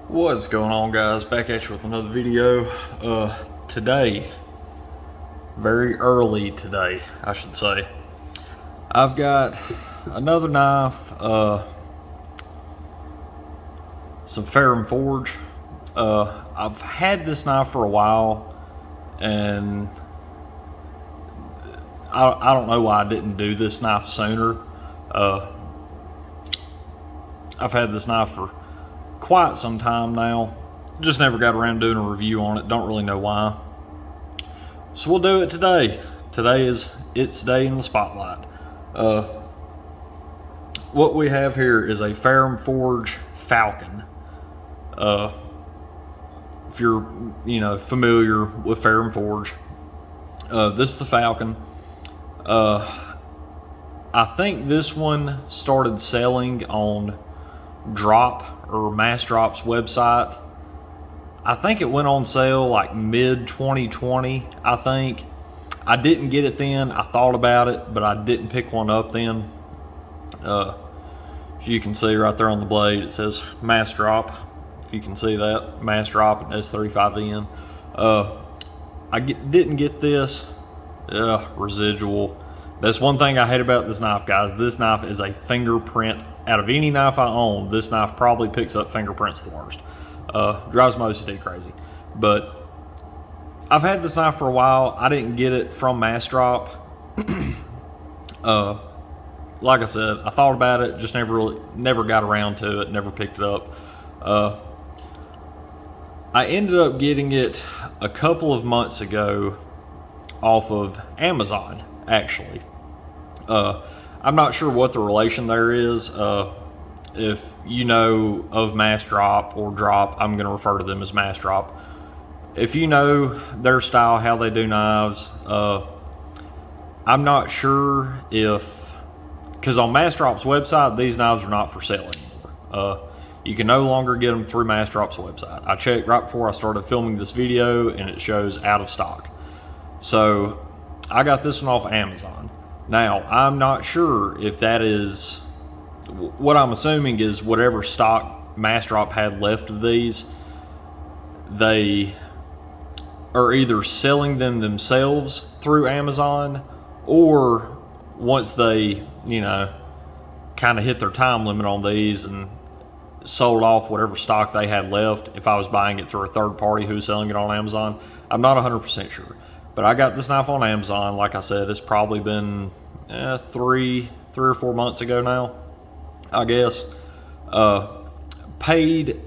What's going on, guys? Back at you with another video. Today, very early today, I should say, I've got another knife, some Ferrum Forge. I've had this knife for a while, and I don't know why I didn't do this knife sooner. I've had this knife for quite some time now, just never got around doing a review on it. Don't really know why, so we'll do it today. Today is its day in the spotlight. What we have here is a Ferrum Forge Falcon. If you're familiar with Ferrum Forge, this is the Falcon. I think this one started selling on Drop or Mass Drop's website. I think it went on sale like mid 2020. I think I didn't get it then. I thought about it, but I didn't pick one up then. As you can see right there on the blade, it says Mass Drop. If you can see that, Mass Drop and S35N. Didn't get this. Residual. That's one thing I hate about this knife, guys. This knife is a fingerprint. Out of any knife I own, this knife probably picks up fingerprints the worst. Drives my OCD crazy. But I've had this knife for a while. I didn't get it from Mass Drop. Like I said, I thought about it, just never got around to it, never picked it up. I ended up getting it a couple of months ago off of Amazon, actually. I'm not sure what the relation there is. If you know of Mass Drop or Drop, I'm going to refer to them as Mass Drop. If you know their style, how they do knives, I'm not sure because on Mass Drop's website, these knives are not for sale anymore. You can no longer get them through Mass Drop's website. I checked right before I started filming this video, and it shows out of stock. So I got this one off Amazon. Now, I'm not sure if that is, what I'm assuming is whatever stock Mass Drop had left of these, they are either selling them themselves through Amazon, or once they, kind of hit their time limit on these and sold off whatever stock they had left, if I was buying it through a third party who's selling it on Amazon, I'm not 100% sure. But I got this knife on Amazon. Like I said, it's probably been three or 4 months ago now, I guess. Paid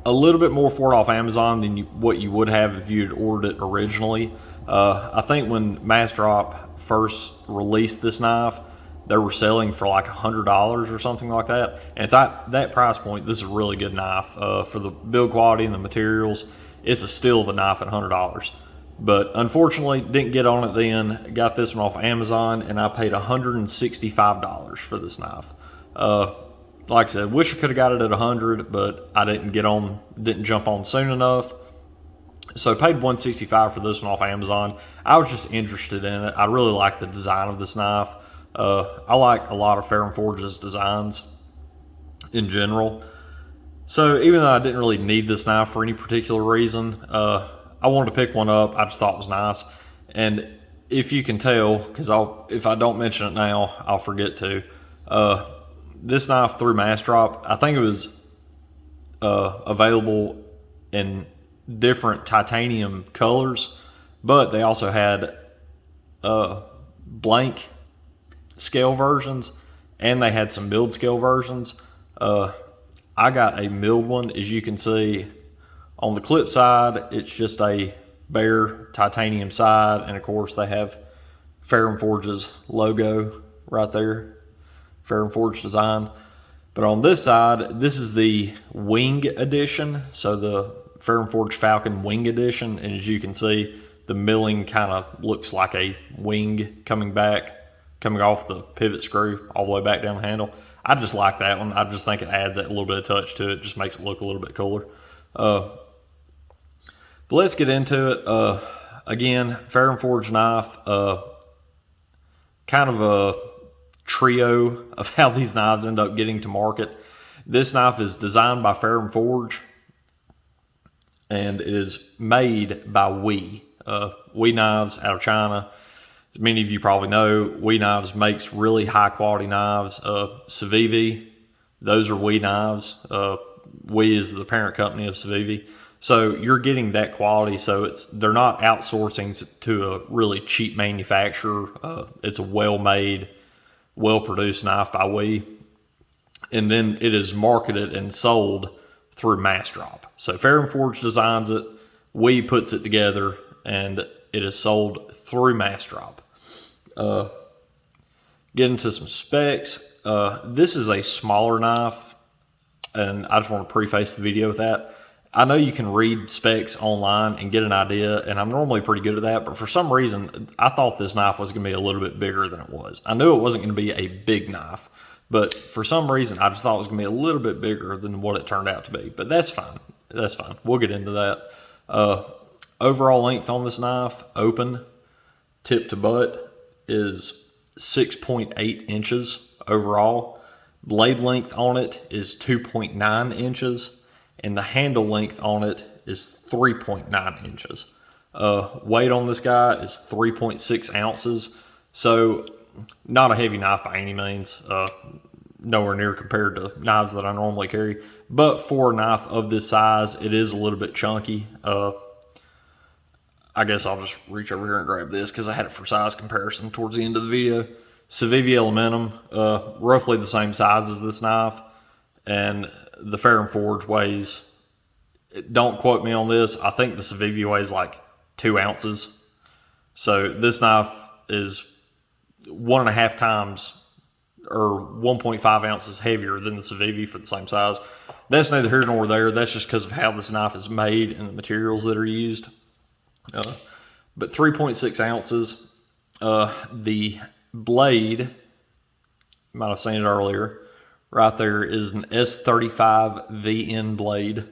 a little bit more for it off Amazon than what you would have if you'd ordered it originally. I think when Mass Drop first released this knife, they were selling for like $100 or something like that. And at that price point, this is a really good knife. For the build quality and the materials, it's a steal of a knife at $100. But unfortunately, didn't get on it then. Got this one off Amazon, and I paid $165 for this knife. Like I said, wish I could have got it at $100, but I didn't jump on soon enough. So paid $165 for this one off Amazon. I was just interested in it. I really like the design of this knife. I like a lot of Ferrum Forge's designs in general. So even though I didn't really need this knife for any particular reason, I wanted to pick one up. I just thought it was nice. And if you can tell, because if I don't mention it now, I'll forget to. This knife through Mass Drop, I think it was available in different titanium colors, but they also had blank scale versions, and they had some milled scale versions. I got a milled one. As you can see on the clip side, it's just a bare titanium side, and of course they have Ferrum Forge's logo right there, Ferrum Forge design. But on this side, this is the wing edition, so the Ferrum Forge Falcon wing edition, and as you can see, the milling kind of looks like a wing coming off the pivot screw all the way back down the handle. I just like that one. I just think it adds that little bit of touch to it, just makes it look a little bit cooler. But let's get into it. Again, Ferrum Forge knife, kind of a trio of how these knives end up getting to market. This knife is designed by Ferrum Forge, and it is made by We. We Knives out of China. As many of you probably know, We Knives makes really high quality knives. Civivi, those are We Knives. We is the parent company of Civivi. So you're getting that quality. So they're not outsourcing to a really cheap manufacturer. It's a well-made, well-produced knife by We. And then it is marketed and sold through Mass Drop. So Ferrum Forge designs it, We puts it together, and it is sold through Mass Drop. Get into some specs. This is a smaller knife, and I just want to preface the video with that. I know you can read specs online and get an idea, and I'm normally pretty good at that, but for some reason, I thought this knife was going to be a little bit bigger than it was. I knew it wasn't going to be a big knife, but for some reason, I just thought it was going to be a little bit bigger than what it turned out to be. But that's fine. That's fine. We'll get into that. Overall length on this knife, open, tip to butt, is 6.8 inches overall. Blade length on it is 2.9 inches, and the handle length on it is 3.9 inches. Weight on this guy is 3.6 ounces, so not a heavy knife by any means. Nowhere near compared to knives that I normally carry, but for a knife of this size, it is a little bit chunky. I guess I'll just reach over here and grab this because I had it for size comparison towards the end of the video. Civivi Elementum, roughly the same size as this knife, and the Ferrum Forge weighs, don't quote me on this, I think the Civivi weighs like 2 ounces. So this knife is 1.5 times or 1.5 ounces heavier than the Civivi for the same size. That's neither here nor there. That's just because of how this knife is made and the materials that are used. But 3.6 ounces. The blade, you might have seen it earlier, right there is an S35 VN blade.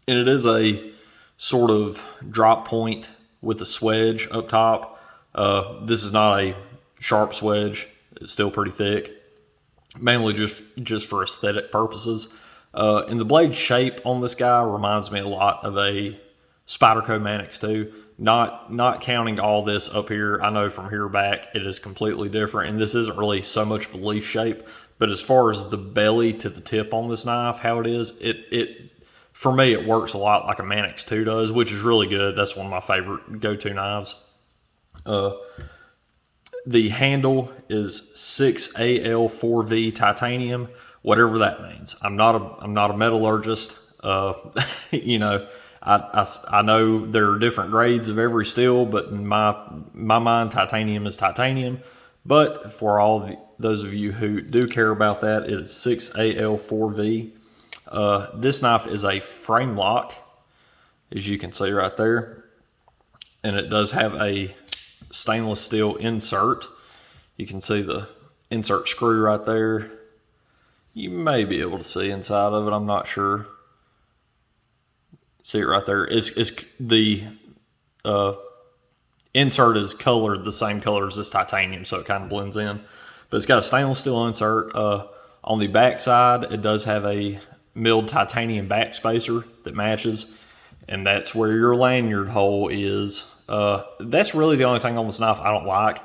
And it is a sort of drop point with a swedge up top. This is not a sharp swedge. It's still pretty thick, mainly just for aesthetic purposes. And the blade shape on this guy reminds me a lot of a Spyderco Manix 2. Not counting all this up here. I know from here back it is completely different, and this isn't really so much of a leaf shape, but as far as the belly to the tip on this knife, how it is, it for me, it works a lot like a Manix 2 does, which is really good. That's one of my favorite go-to knives. The handle is 6AL4V titanium, whatever that means. I'm not a metallurgist. You know, I know there are different grades of every steel, but in my mind, titanium is titanium. But for all those of you who do care about that, it is 6AL4V. This knife is a frame lock, as you can see right there. And it does have a stainless steel insert. You can see the insert screw right there. You may be able to see inside of it, I'm not sure. See it right there. It's the insert is colored the same color as this titanium, so it kind of blends in. But it's got a stainless steel insert. On the back side, it does have a milled titanium back spacer that matches, and that's where your lanyard hole is. That's really the only thing on this knife I don't like.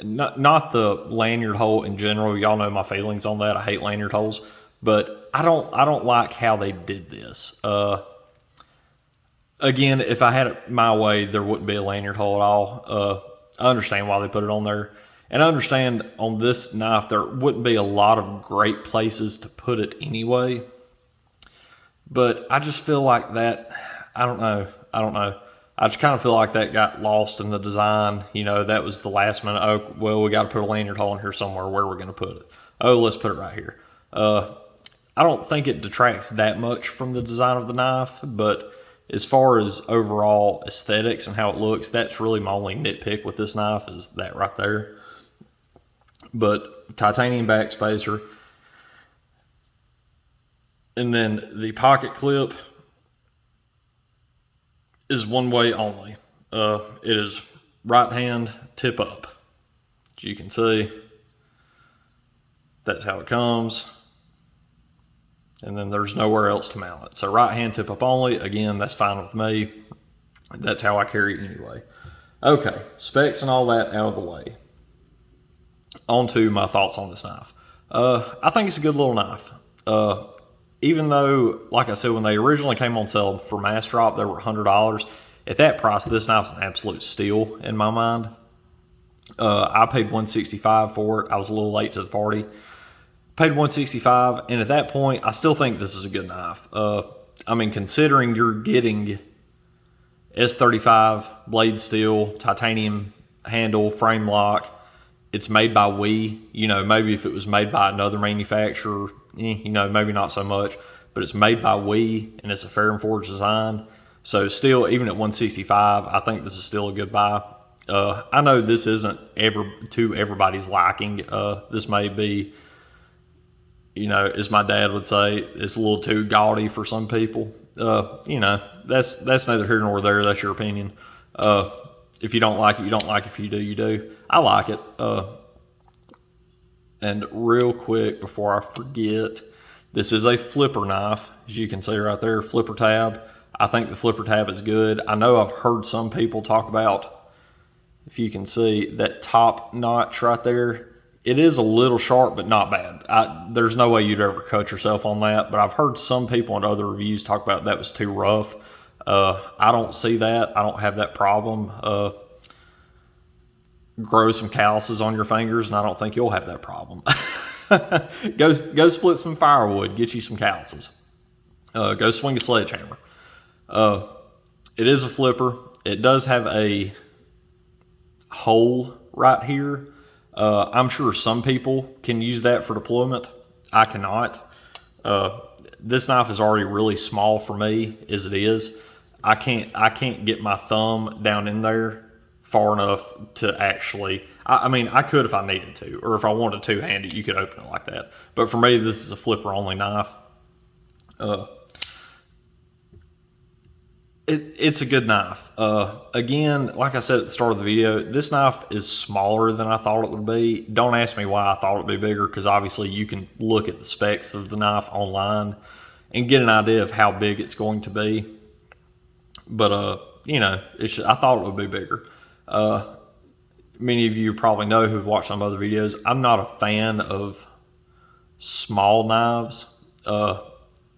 Not the lanyard hole in general. Y'all know my feelings on that. I hate lanyard holes, but I don't like how they did this. Again, if I had it my way, there wouldn't be a lanyard hole at all. I understand why they put it on there. And I understand on this knife, there wouldn't be a lot of great places to put it anyway. But I just feel like that, I don't know. I just kind of feel like that got lost in the design. You know, that was the last minute. Oh, well, we got to put a lanyard hole in here somewhere. Where we're going to put it? Oh, let's put it right here. I don't think it detracts that much from the design of the knife, but as far as overall aesthetics and how it looks, that's really my only nitpick with this knife, is that right there. But titanium back spacer. And then the pocket clip is one way only. It is right hand tip up. As you can see, that's how it comes. and then there's nowhere else to mount it. So right hand tip up only, again, that's fine with me. That's how I carry it anyway. Okay, specs and all that out of the way. On to my thoughts on this knife. I think it's a good little knife. Even though, like I said, when they originally came on sale for mass drop, they were $100. At that price, this knife's an absolute steal in my mind. I paid $165 for it. I was a little late to the party. Paid $165, and at that point, I still think this is a good knife. I mean, considering you're getting S35 blade steel, titanium handle, frame lock, it's made by We. You know, maybe if it was made by another manufacturer, you know, maybe not so much, but it's made by We, and it's a Ferrum forged design. So still, even at $165, I think this is still a good buy. I know this isn't to everybody's liking. This may be, you know, as my dad would say, it's a little too gaudy for some people. You know, that's neither here nor there. That's your opinion. If you don't like it, you don't like it. If you do, you do. I like it. And real quick, before I forget, this is a flipper knife. As you can see right there, flipper tab. I think the flipper tab is good. I know I've heard some people talk about, if you can see, that top notch right there. It is a little sharp, but not bad. There's no way you'd ever cut yourself on that, but I've heard some people in other reviews talk about that was too rough. I don't see that. I don't have that problem. Grow some calluses on your fingers, and I don't think you'll have that problem. Go split some firewood, get you some calluses. Go swing a sledgehammer. It is a flipper. It does have a hole right here. I'm sure some people can use that for deployment. I cannot. This knife is already really small for me as it is. I can't get my thumb down in there far enough to actually, I mean, I could if I needed to, or if I wanted to two-hand it, you could open it like that. But for me, this is a flipper only knife. It's a good knife. Again, like I said at the start of the video, this knife is smaller than I thought it would be. Don't ask me why I thought it would be bigger, because obviously you can look at the specs of the knife online and get an idea of how big it's going to be. But, you know, I thought it would be bigger. Many of you probably know who've watched some other videos, I'm not a fan of small knives.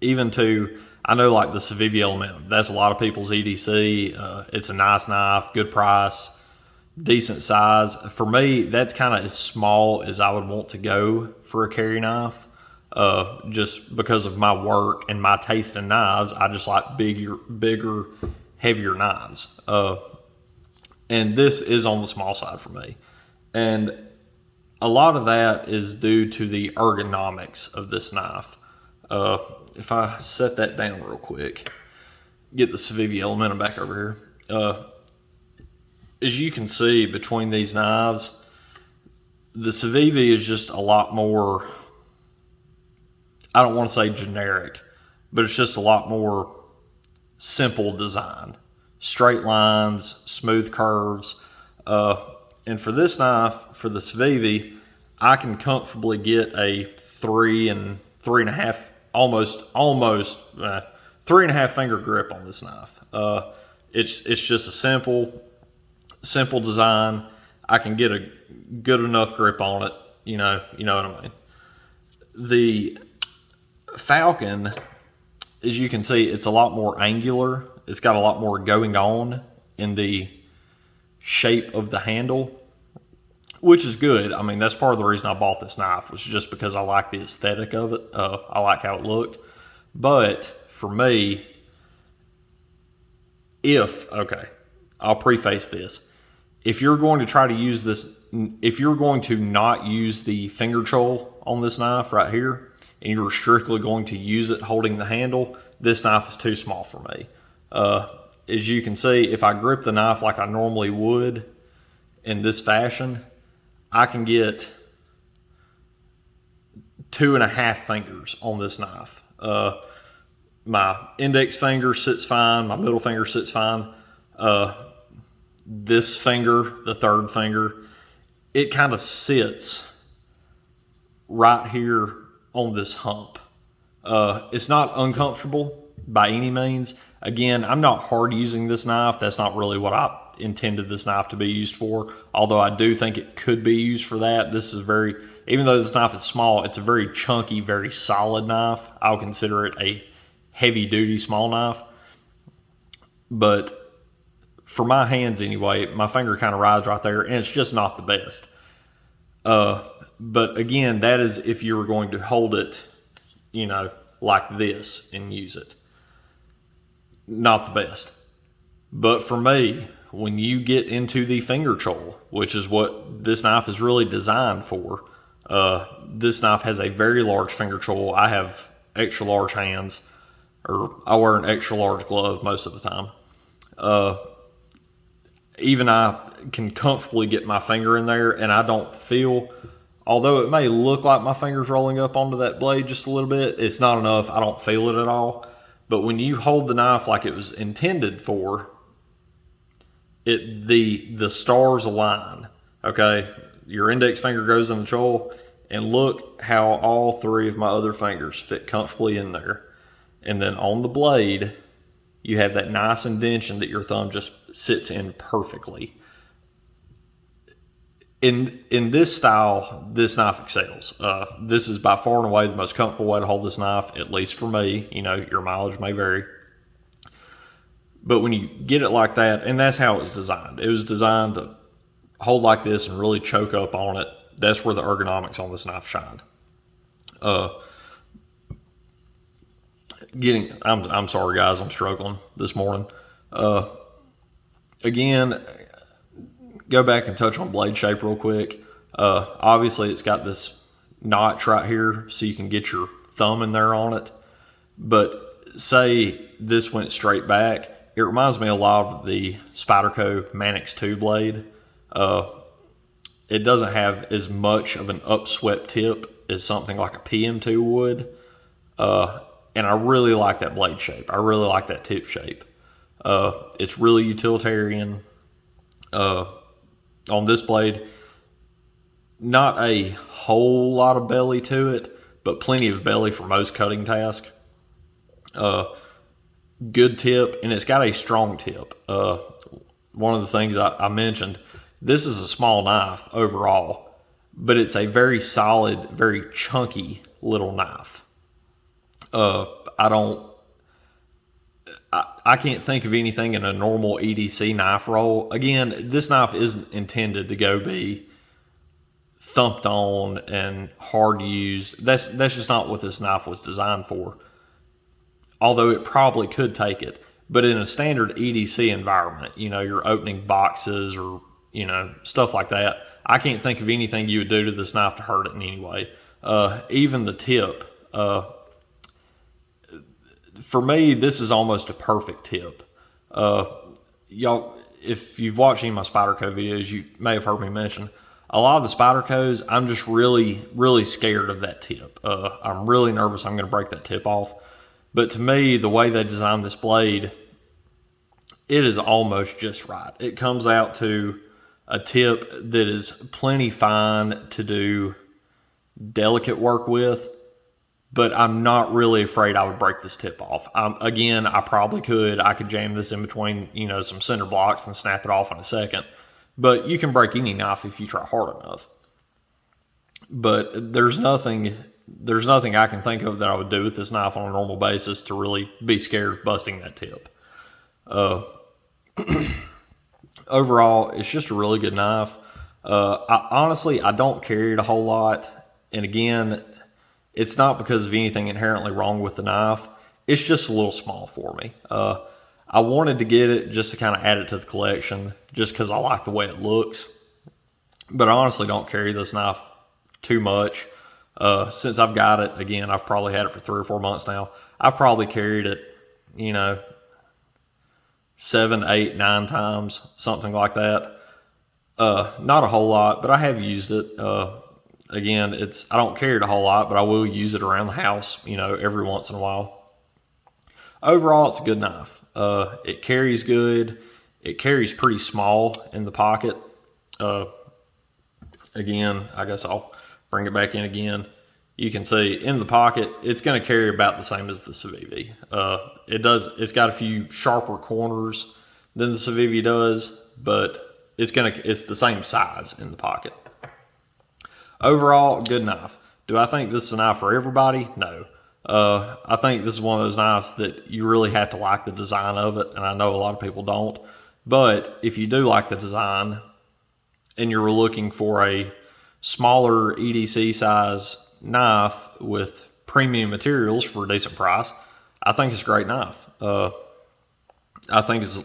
Even to, I know like the Civivi Element, that's a lot of people's EDC. It's a nice knife, good price, decent size. For me, that's kind of as small as I would want to go for a carry knife. Just because of my work and my taste in knives, I just like bigger, heavier knives. And this is on the small side for me. And a lot of that is due to the ergonomics of this knife. If I set that down real quick, get the Civivi Elementum back over here. As you can see between these knives, the Civivi is just a lot more, I don't want to say generic, but it's just a lot more simple design. Straight lines, smooth curves. And for this knife, for the Civivi, I can comfortably get a 3.5, almost 3.5 finger grip on this knife. It's just a simple design. I can get a good enough grip on it. You know what I mean. The Falcon, as you can see, it's a lot more angular. It's got a lot more going on in the shape of the handle, which is good. I mean, that's part of the reason I bought this knife, was just because I like the aesthetic of it. I like how it looked. But for me, I'll preface this. If you're going to try to use this, if you're going to not use the finger choil on this knife right here, and you're strictly going to use it holding the handle, this knife is too small for me. As you can see, if I grip the knife like I normally would in this fashion, I can get 2.5 fingers on this knife. My index finger sits fine, my middle finger sits fine. This finger, the third finger, it kind of sits right here on this hump. It's not uncomfortable by any means. Again, I'm not hard using this knife. That's not really what I intended this knife to be used for, although I do think it could be used for that. This is even though this knife is small, it's a very chunky, very solid knife. I'll consider it a heavy duty small knife. But for my hands anyway, my finger kind of rides right there, and it's just not the best. But again, that is if you were going to hold it, like this and use it. Not the best. But for me, when you get into the finger choil, which is what this knife is really designed for, this knife has a very large finger choil. I have extra large hands, or I wear an extra large glove most of the time. Even I can comfortably get my finger in there, and I don't feel, although it may look like my finger's rolling up onto that blade just a little bit, it's not enough. I don't feel it at all. But when you hold the knife like it was intended for, the stars align. Okay, your index finger goes in the choil, and look how all three of my other fingers fit comfortably in there. And then on the blade, you have that nice indentation that your thumb just sits in perfectly. In this style, this knife excels. This is by far and away the most comfortable way to hold this knife, at least for me. Your mileage may vary. But when you get it like that, and that's how it was designed. It was designed to hold like this and really choke up on it. That's where the ergonomics on this knife shine. I'm sorry guys, I'm struggling this morning. Again, go back and touch on blade shape real quick. Obviously it's got this notch right here so you can get your thumb in there on it. But say this went straight back, it reminds me a lot of the Spyderco Manix 2 blade. It doesn't have as much of an upswept tip as something like a PM2 would. And I really like that blade shape. I really like that tip shape. It's really utilitarian. On this blade, not a whole lot of belly to it, but plenty of belly for most cutting tasks. Good tip, and it's got a strong tip. One of the things I mentioned, this is a small knife overall, but it's a very solid, very chunky little knife. I can't think of anything in a normal EDC knife roll. Again, this knife isn't intended to go be thumped on and hard used. That's just not what this knife was designed for. Although it probably could take it. But in a standard EDC environment, you're opening boxes or, stuff like that, I can't think of anything you would do to this knife to hurt it in any way. Even the tip, for me, this is almost a perfect tip. Y'all, if you've watched any of my Spyderco videos, you may have heard me mention a lot of the Spydercos. I'm just really, really scared of that tip. I'm really nervous I'm going to break that tip off. But to me, the way they designed this blade, it is almost just right. It comes out to a tip that is plenty fine to do delicate work with, but I'm not really afraid I would break this tip off. Again, I probably could. I could jam this in between, some center blocks and snap it off in a second. But you can break any knife if you try hard enough. But there's nothing I can think of that I would do with this knife on a normal basis to really be scared of busting that tip. Overall, it's just a really good knife. I don't carry it a whole lot. And again, it's not because of anything inherently wrong with the knife. It's just a little small for me. I wanted to get it just to kind of add it to the collection, just because I like the way it looks. But I honestly don't carry this knife too much. Since I've got it, again, I've probably had it for 3 or 4 months now. I've probably carried it, 7, 8, 9 times, something like that. Not a whole lot, but I have used it. Again, I don't carry it a whole lot, but I will use it around the house, every once in a while. Overall, it's a good knife. It carries good. It carries pretty small in the pocket. Again, I guess I'll bring it back in again. You can see in the pocket, it's going to carry about the same as the Civivi. It's got a few sharper corners than the Civivi does, but it's the same size in the pocket. Overall, good knife. Do I think this is a knife for everybody? No. I think this is one of those knives that you really have to like the design of it, and I know a lot of people don't. But if you do like the design and you're looking for a smaller EDC size knife with premium materials for a decent price, I think it's a great knife. I think it's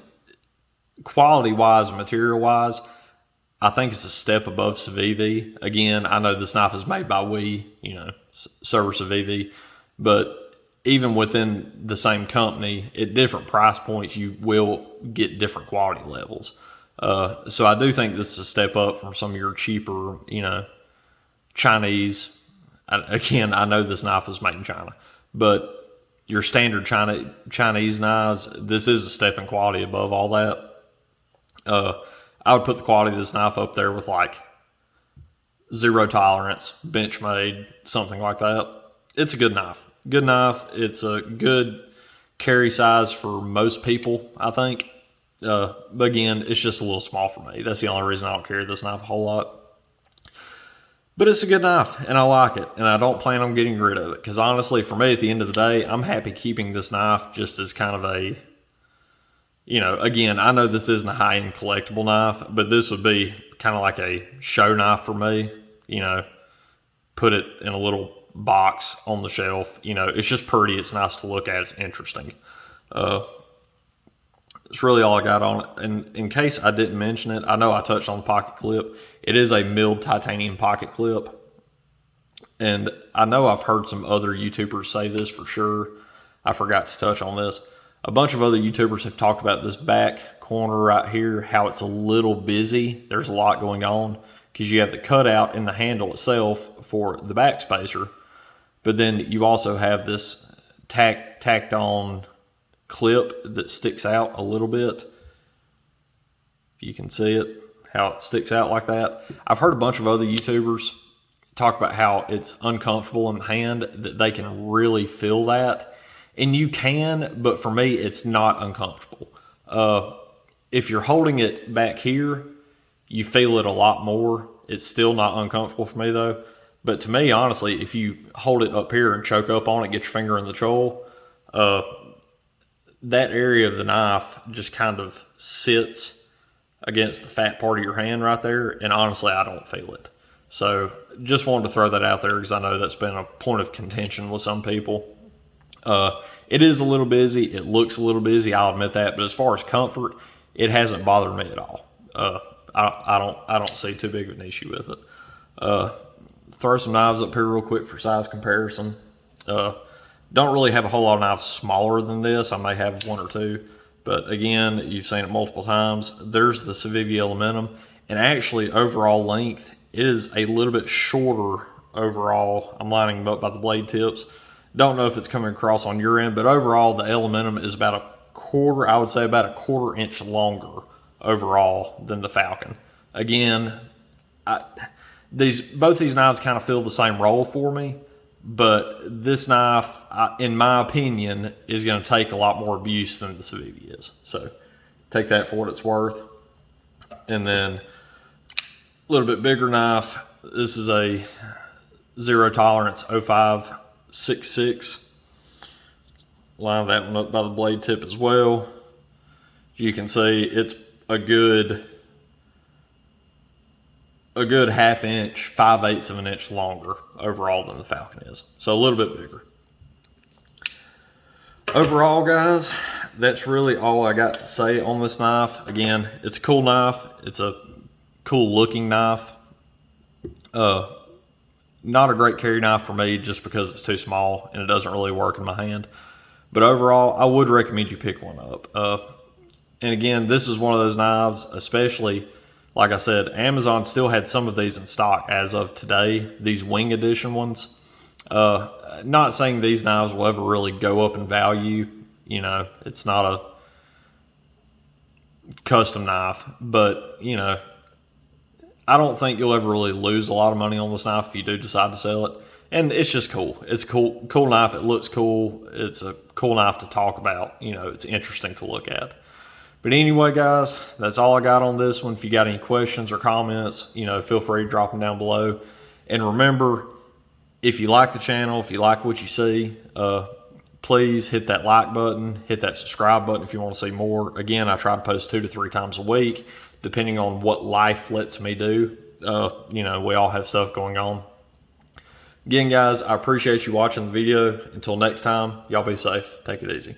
quality wise and material wise, I think it's a step above Civivi. Again, I know this knife is made by Server Civivi, but even within the same company, at different price points, you will get different quality levels. So I do think this is a step up from some of your cheaper, Chinese. Again, I know this knife is made in China, but your standard Chinese knives, this is a step in quality above all that. I would put the quality of this knife up there with like zero tolerance, Benchmade, something like that. It's a good knife. Good knife. It's a good carry size for most people, I think. But again, it's just a little small for me. That's the only reason I don't carry this knife a whole lot. But it's a good knife, and I like it, and I don't plan on getting rid of it. Because honestly, for me, at the end of the day, I'm happy keeping this knife just as kind of a, again, I know this isn't a high-end collectible knife, but this would be kind of like a show knife for me. Put it in a little box on the shelf. It's just pretty. It's nice to look at. It's interesting. It's really all I got on it. And in case I didn't mention it, I know I touched on the pocket clip. It is a milled titanium pocket clip. And I know I've heard some other YouTubers say this for sure. I forgot to touch on this. A bunch of other YouTubers have talked about this back corner right here, how it's a little busy. There's a lot going on because you have the cutout in the handle itself for the back spacer. But then you also have this tacked on clip that sticks out a little bit. You can see it, how it sticks out like that. I've heard a bunch of other YouTubers talk about how it's uncomfortable in the hand, that they can really feel that. And you can, but for me, it's not uncomfortable. If you're holding it back here, you feel it a lot more. It's still not uncomfortable for me though. But to me, honestly, if you hold it up here and choke up on it, get your finger in the choil, that area of the knife just kind of sits against the fat part of your hand right there. And honestly, I don't feel it. So just wanted to throw that out there because I know that's been a point of contention with some people. It is a little busy. It looks a little busy. I'll admit that. But as far as comfort, it hasn't bothered me at all. I don't see too big of an issue with it. Throw some knives up here real quick for size comparison. Don't really have a whole lot of knives smaller than this. I may have one or two, but again, you've seen it multiple times. There's the Civivi Elementum, and actually overall length, it is a little bit shorter overall. I'm lining them up by the blade tips. Don't know if it's coming across on your end, but overall the Elementum is about I would say about a quarter inch longer overall than the Falcon. Again, both these knives kind of fill the same role for me, but this knife, in my opinion, is going to take a lot more abuse than the Civivi is. So take that for what it's worth. And then a little bit bigger knife. This is a zero tolerance 0566. Line that one up by the blade tip as well. You can see it's a good half inch, 5/8 of an inch longer overall than the Falcon is. So a little bit bigger. Overall, guys, that's really all I got to say on this knife. Again, it's a cool knife. It's a cool looking knife. Not a great carry knife for me just because it's too small and it doesn't really work in my hand. But overall, I would recommend you pick one up. And again, this is one of those knives, especially, like I said, Amazon still had some of these in stock as of today, these wing edition ones. Not saying these knives will ever really go up in value. It's not a custom knife, but, I don't think you'll ever really lose a lot of money on this knife if you do decide to sell it. and it's just cool. It's a cool knife. It looks cool. It's a cool knife to talk about. You know, it's interesting to look at. But anyway, guys, that's all I got on this one. If you got any questions or comments, you know, feel free to drop them down below. And remember, if you like the channel, if you like what you see, please hit that like button, hit that subscribe button if you want to see more. Again, I try to post 2 to 3 times a week, depending on what life lets me do. You know, we all have stuff going on. Again, guys, I appreciate you watching the video. Until next time, y'all be safe. Take it easy.